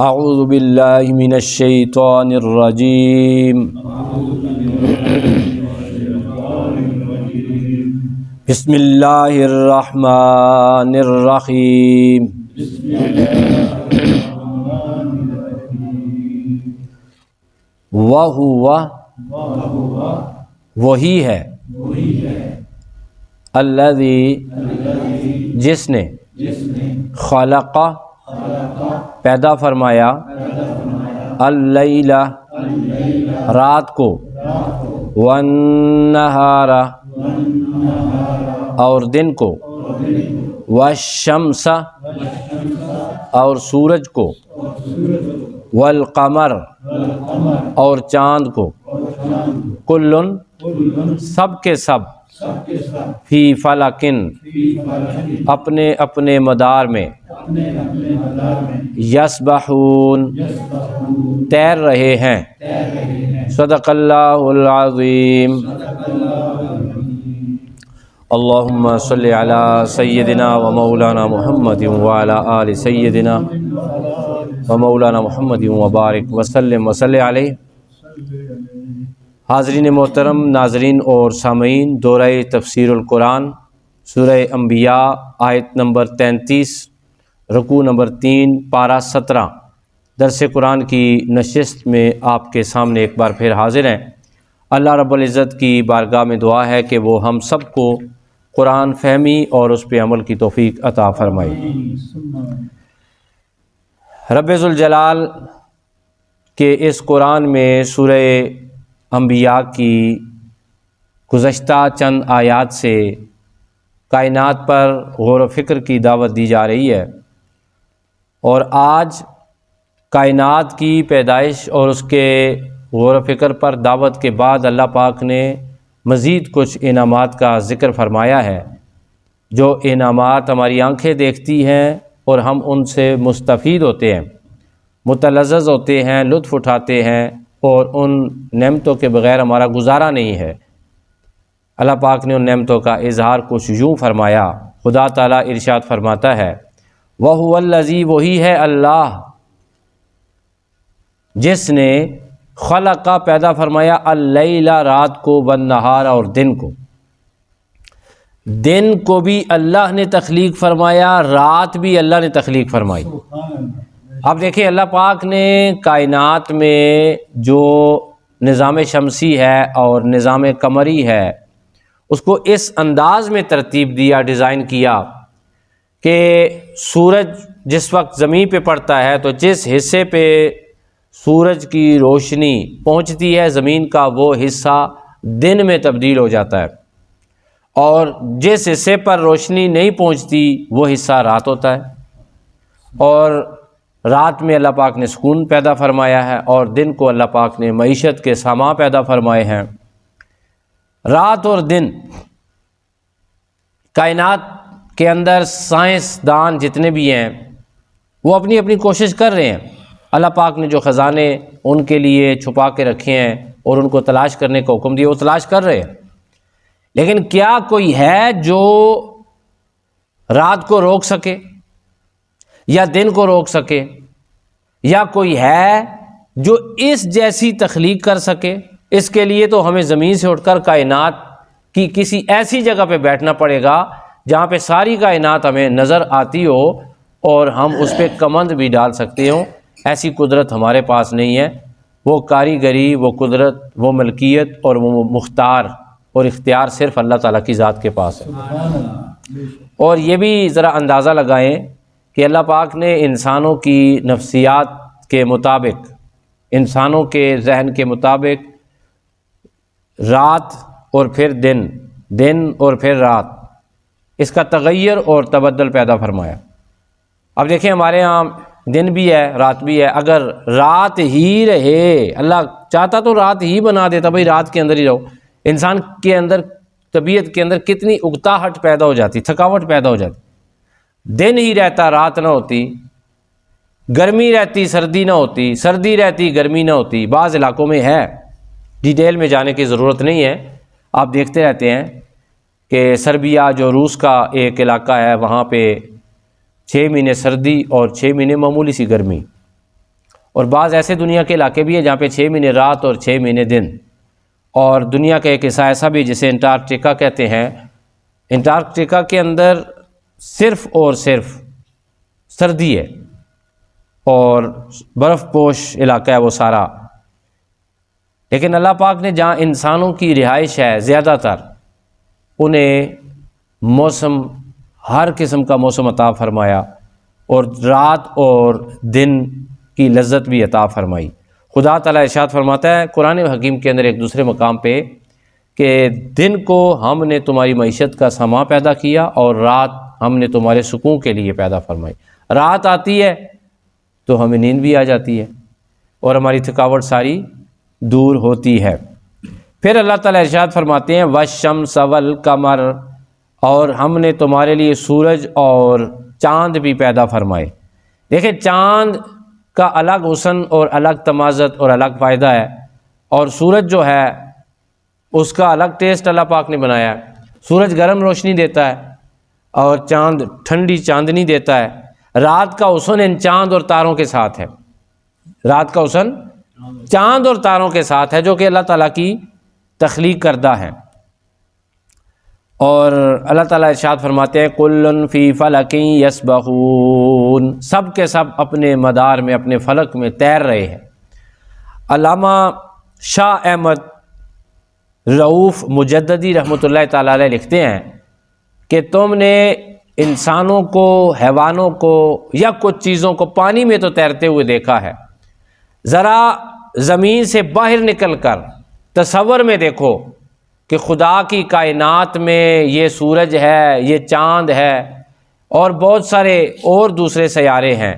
اعوذ باللہ من الشیطان الرجیم بسم اللہ الرحمن الرحیم وہو وہی ہے الذی جس نے خلق پیدا فرمایا اللیل رات کو والنہار اور دن کو والشمس اور سورج کو والقمر اور چاند کو کلن سب کے سب فی فلکن اپنے اپنے مدار میں یسبحون تیر رہے ہیں صدق اللہ العظیم اللہم صلی علی سیدنا و مولانا محمد وعلی آل سیدنا و مولانا محمد وبارک وسلم وصلی علیہ۔ حاضرین محترم، ناظرین اور سامعین، دورہ تفسیر القرآن سورہ انبیاء آیت نمبر 33 رکوع نمبر 3 پارہ 17 درس قرآن کی نشست میں آپ کے سامنے ایک بار پھر حاضر ہیں۔ اللہ رب العزت کی بارگاہ میں دعا ہے کہ وہ ہم سب کو قرآن فہمی اور اس پہ عمل کی توفیق عطا فرمائے۔ رب ذوالجلال کے اس قرآن میں سورہ انبیاء کی گزشتہ چند آیات سے کائنات پر غور و فکر کی دعوت دی جا رہی ہے، اور آج کائنات کی پیدائش اور اس کے غور و فکر پر دعوت کے بعد اللہ پاک نے مزید کچھ انعامات کا ذکر فرمایا ہے، جو انعامات ہماری آنکھیں دیکھتی ہیں اور ہم ان سے مستفید ہوتے ہیں، متلذذ ہوتے ہیں، لطف اٹھاتے ہیں، اور ان نعمتوں کے بغیر ہمارا گزارا نہیں ہے۔ اللہ پاک نے ان نعمتوں کا اظہار کچھ یوں فرمایا۔ خدا تعالیٰ ارشاد فرماتا ہے وَهُوَ الَّذِي وہی ہے اللہ جس نے خلق پیدا فرمایا اللیل رات کو والنہار اور دن کو۔ دن کو بھی اللہ نے تخلیق فرمایا، رات بھی اللہ نے تخلیق فرمائی۔ اب دیکھیں اللہ پاک نے کائنات میں جو نظام شمسی ہے اور نظام قمری ہے اس کو اس انداز میں ترتیب دیا، ڈیزائن کیا کہ سورج جس وقت زمین پہ پڑتا ہے تو جس حصے پہ سورج کی روشنی پہنچتی ہے زمین کا وہ حصہ دن میں تبدیل ہو جاتا ہے، اور جس حصے پر روشنی نہیں پہنچتی وہ حصہ رات ہوتا ہے۔ اور رات میں اللہ پاک نے سکون پیدا فرمایا ہے، اور دن کو اللہ پاک نے معیشت کے سامان پیدا فرمائے ہیں۔ رات اور دن کائنات کے اندر سائنسدان جتنے بھی ہیں وہ اپنی اپنی کوشش کر رہے ہیں۔ اللہ پاک نے جو خزانے ان کے لیے چھپا کے رکھے ہیں اور ان کو تلاش کرنے کا حکم دیا وہ تلاش کر رہے ہیں، لیکن کیا کوئی ہے جو رات کو روک سکے یا دن کو روک سکے، یا کوئی ہے جو اس جیسی تخلیق کر سکے؟ اس کے لیے تو ہمیں زمین سے اٹھ کر کائنات کی کسی ایسی جگہ پہ بیٹھنا پڑے گا جہاں پہ ساری کائنات ہمیں نظر آتی ہو اور ہم اس پہ کمند بھی ڈال سکتے ہوں۔ ایسی قدرت ہمارے پاس نہیں ہے۔ وہ کاریگری، وہ قدرت، وہ ملکیت اور وہ مختار اور اختیار صرف اللہ تعالیٰ کی ذات کے پاس ہے۔ اور یہ بھی ذرا اندازہ لگائیں کہ اللہ پاک نے انسانوں کی نفسیات کے مطابق، انسانوں کے ذہن کے مطابق رات اور پھر دن، دن اور پھر رات، اس کا تغیر اور تبدل پیدا فرمایا۔ اب دیکھیں ہمارے ہاں دن بھی ہے رات بھی ہے، اگر رات ہی رہے، اللہ چاہتا تو رات ہی بنا دیتا، بھائی رات کے اندر ہی رہو۔ انسان کے اندر، طبیعت کے اندر کتنی اکتاہٹ پیدا ہو جاتی، تھکاوٹ پیدا ہو جاتی۔ دن ہی رہتا رات نہ ہوتی، گرمی رہتی سردی نہ ہوتی، سردی رہتی گرمی نہ ہوتی۔ بعض علاقوں میں ہے، ڈیٹیل میں جانے کی ضرورت نہیں ہے، آپ دیکھتے رہتے ہیں کہ سربیا جو روس کا ایک علاقہ ہے وہاں پہ 6 مہینے سردی اور 6 مہینے معمولی سی گرمی، اور بعض ایسے دنیا کے علاقے بھی ہیں جہاں پہ 6 مہینے رات اور 6 مہینے دن، اور دنیا کا ایک حصہ ایسا بھی جسے انٹارکٹیکا کہتے ہیں، انٹارکٹیکا کے اندر صرف اور صرف سردی ہے اور برف پوش علاقہ ہے وہ سارا، لیکن اللہ پاک نے جہاں انسانوں کی رہائش ہے زیادہ تر، انہیں موسم، ہر قسم کا موسم عطا فرمایا اور رات اور دن کی لذت بھی عطا فرمائی۔ خدا تعالیٰ ارشاد فرماتا ہے قرآن حکیم کے اندر ایک دوسرے مقام پہ کہ دن کو ہم نے تمہاری معیشت کا سامان پیدا کیا اور رات ہم نے تمہارے سکون کے لیے پیدا فرمائی۔ رات آتی ہے تو ہمیں نیند بھی آ جاتی ہے اور ہماری تھکاوٹ ساری دور ہوتی ہے۔ پھر اللہ تعالیٰ ارشاد فرماتے ہیں والشمس والقمر، اور ہم نے تمہارے لیے سورج اور چاند بھی پیدا فرمائے۔ دیکھیں چاند کا الگ حسن اور الگ تمازت اور الگ فائدہ ہے، اور سورج جو ہے اس کا الگ ٹیسٹ اللہ پاک نے بنایا ہے۔ سورج گرم روشنی دیتا ہے اور چاند ٹھنڈی چاندنی دیتا ہے۔ رات کا حسن ان چاند اور تاروں کے ساتھ ہے، رات کا حسن چاند اور تاروں کے ساتھ ہے جو کہ اللہ تعالیٰ کی تخلیق کردہ ہے۔ اور اللہ تعالیٰ ارشاد فرماتے ہیں کل فی فلک یسبحون، سب کے سب اپنے مدار میں، اپنے فلک میں تیر رہے ہیں۔ علامہ شاہ احمد رؤوف مجددی رحمۃ اللہ تعالیٰ علیہ لکھتے ہیں کہ تم نے انسانوں کو، حیوانوں کو یا کچھ چیزوں کو پانی میں تو تیرتے ہوئے دیکھا ہے، ذرا زمین سے باہر نکل کر تصور میں دیکھو کہ خدا کی کائنات میں یہ سورج ہے، یہ چاند ہے اور بہت سارے اور دوسرے سیارے ہیں،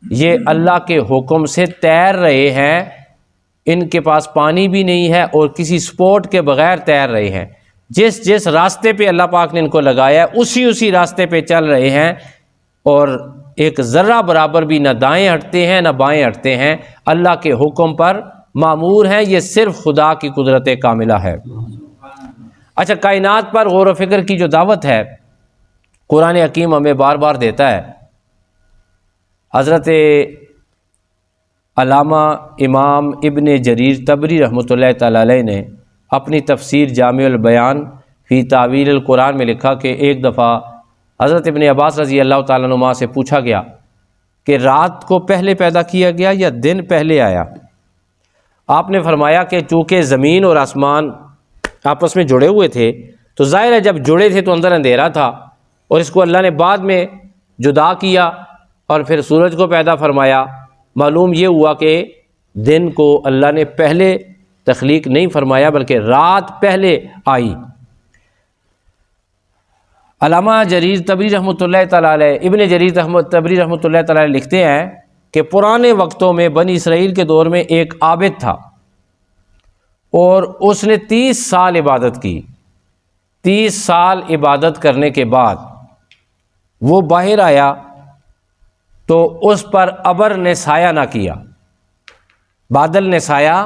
یہ اللہ کے حکم سے تیر رہے ہیں، ان کے پاس پانی بھی نہیں ہے اور کسی سپورٹ کے بغیر تیر رہے ہیں۔ جس جس راستے پہ اللہ پاک نے ان کو لگایا ہے اسی راستے پہ چل رہے ہیں، اور ایک ذرہ برابر بھی نہ دائیں ہٹتے ہیں نہ بائیں ہٹتے ہیں، اللہ کے حکم پر مامور ہیں۔ یہ صرف خدا کی قدرت کاملہ ہے۔ اچھا، کائنات پر غور و فکر کی جو دعوت ہے قرآن حکیم ہمیں بار بار دیتا ہے۔ حضرت علامہ امام ابن جریر طبری رحمۃ اللہ تعالیٰ علیہ نے اپنی تفسیر جامع البیان فی تعویل القرآن میں لکھا کہ ایک دفعہ حضرت ابن عباس رضی اللہ تعالیٰ عنہما سے پوچھا گیا کہ رات کو پہلے پیدا کیا گیا یا دن پہلے آیا؟ آپ نے فرمایا کہ چونکہ زمین اور آسمان آپس میں جڑے ہوئے تھے تو ظاہر ہے جب جڑے تھے تو اندر اندھیرا تھا، اور اس کو اللہ نے بعد میں جدا کیا اور پھر سورج کو پیدا فرمایا۔ معلوم یہ ہوا کہ دن کو اللہ نے پہلے تخلیق نہیں فرمایا بلکہ رات پہلے آئی۔ علامہ جریر طبری رحمۃ اللہ تعالیٰ علیہ، ابن جریر طبری رحمۃ اللہ تعالیٰ علیہ لکھتے ہیں کہ پرانے وقتوں میں بنی اسرائیل کے دور میں ایک عابد تھا اور اس نے 30 سال عبادت کی۔ 30 سال عبادت کرنے کے بعد وہ باہر آیا تو اس پر ابر نے سایہ نہ کیا، بادل نے سایہ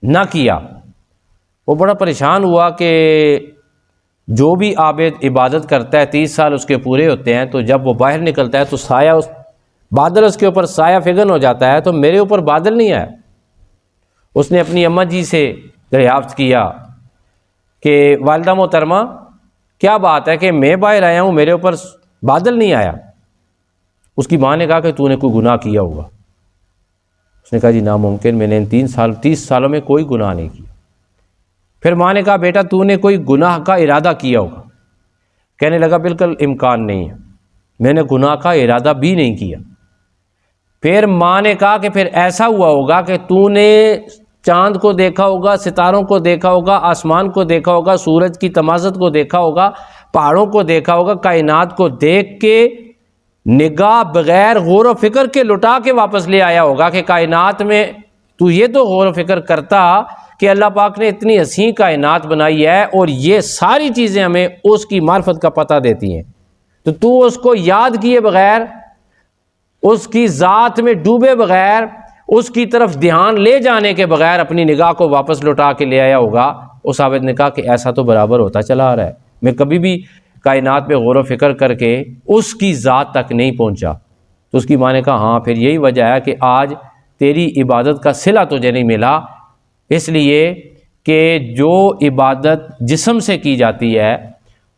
نہ کیا۔ وہ بڑا پریشان ہوا کہ جو بھی عابد عبادت کرتا ہے 30 سال اس کے پورے ہوتے ہیں تو جب وہ باہر نکلتا ہے تو سایہ بادل اس کے اوپر سایہ فگن ہو جاتا ہے، تو میرے اوپر بادل نہیں آیا۔ اس نے اپنی اماں جی سے دریافت کیا کہ والدہ محترمہ کیا بات ہے کہ میں باہر آیا ہوں میرے اوپر بادل نہیں آیا؟ اس کی ماں نے کہا کہ تو نے کوئی گناہ کیا ہوگا۔ اس نے کہا جی ناممکن، میں نے ان 30 سالوں میں کوئی گناہ نہیں کیا۔ پھر ماں نے کہا بیٹا تو نے کوئی گناہ کا ارادہ کیا ہوگا؟ کہنے لگا بالکل امکان نہیں ہے، میں نے گناہ کا ارادہ بھی نہیں کیا۔ پھر ماں نے کہا کہ پھر ایسا ہوا ہوگا کہ تو نے چاند کو دیکھا ہوگا، ستاروں کو دیکھا ہوگا، آسمان کو دیکھا ہوگا، سورج کی تمازت کو دیکھا ہوگا، پہاڑوں کو دیکھا ہوگا، کائنات کو دیکھ کے نگاہ بغیر غور و فکر کے لٹا کے واپس لے آیا ہوگا کہ کائنات میں تو یہ تو غور و فکر کرتا کہ اللہ پاک نے اتنی حسین کائنات بنائی ہے اور یہ ساری چیزیں ہمیں اس کی معرفت کا پتہ دیتی ہیں، تو اس کو یاد کیے بغیر، اس کی ذات میں ڈوبے بغیر، اس کی طرف دھیان لے جانے کے بغیر اپنی نگاہ کو واپس لوٹا کے لے آیا ہوگا۔ اس عابد نے کہا کہ ایسا تو برابر ہوتا چلا آ رہا ہے، میں کبھی بھی کائنات پہ غور و فکر کر کے اس کی ذات تک نہیں پہنچا۔ تو اس کی ماں نے کہا ہاں پھر یہی وجہ ہے کہ آج تیری عبادت کا صلہ تجھے نہیں ملا، اس لیے کہ جو عبادت جسم سے کی جاتی ہے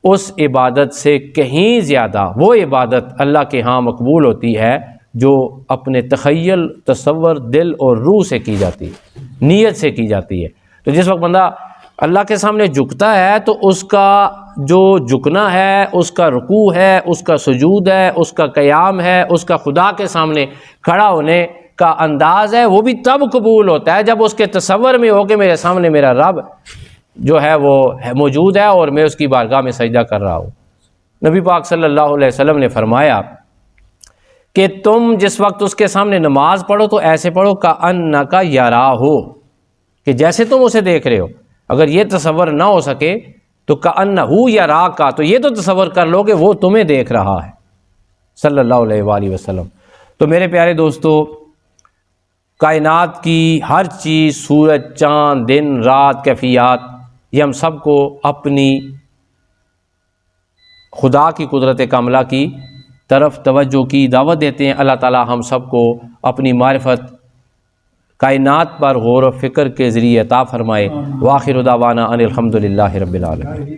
اس عبادت سے کہیں زیادہ وہ عبادت اللہ کے ہاں مقبول ہوتی ہے جو اپنے تخیل، تصور، دل اور روح سے کی جاتی ہے، نیت سے کی جاتی ہے۔ تو جس وقت بندہ اللہ کے سامنے جھکتا ہے تو اس کا جو جھکنا ہے، اس کا رکوع ہے، اس کا سجود ہے، اس کا قیام ہے، اس کا خدا کے سامنے کھڑا ہونے کا انداز ہے، وہ بھی تب قبول ہوتا ہے جب اس کے تصور میں ہو کہ میرے سامنے میرا رب جو ہے وہ موجود ہے اور میں اس کی بارگاہ میں سجدہ کر رہا ہوں۔ نبی پاک صلی اللہ علیہ وسلم نے فرمایا کہ تم جس وقت اس کے سامنے نماز پڑھو تو ایسے پڑھو کأنک یراہ، کہ جیسے تم اسے دیکھ رہے ہو۔ اگر یہ تصور نہ ہو سکے تو کأنہ یراک، تو یہ تو تصور کر لو کہ وہ تمہیں دیکھ رہا ہے، صلی اللہ علیہ وآلہ وسلم۔ تو میرے پیارے دوستو، کائنات کی ہر چیز، سورج، چاند، دن، رات، کیفیات، یہ ہم سب کو اپنی خدا کی قدرت کاملہ کی طرف توجہ کی دعوت دیتے ہیں۔ اللہ تعالی ہم سب کو اپنی معرفت کائنات پر غور و فکر کے ذریعے عطا فرمائے۔ وآخر دعوانا ان الحمد للہ رب العالمین۔